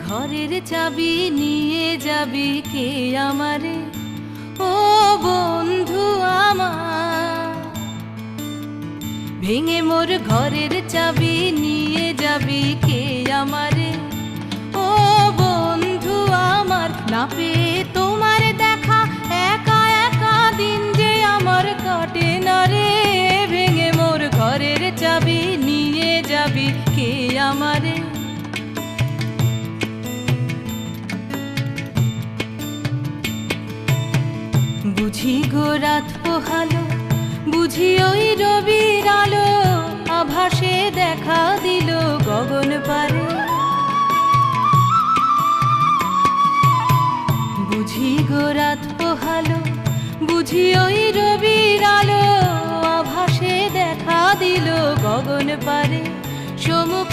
ঘরের চাবি নিয়ে যাবি কে আমারে, ও বন্ধু আমার। ভেঙে মোর ঘরের চাবি নিয়ে যাবি কে আমারে, ও বন্ধু আমার। না পেয়ে তোমার দেখা একা একা দিন যে আমার কাটে না রে। ভেঙে মোর ঘরের চাবি নিয়ে যাবি কে আমারে। বুঝি গো রাত পোহালো, বুঝি ওই রবির আলো আভাসে দেখা দিল গগন পারে। বুঝি গো রাত পোহালো, বুঝি ওই রবির আলো আভাসে দেখা দিল গগন পারে। সমুখ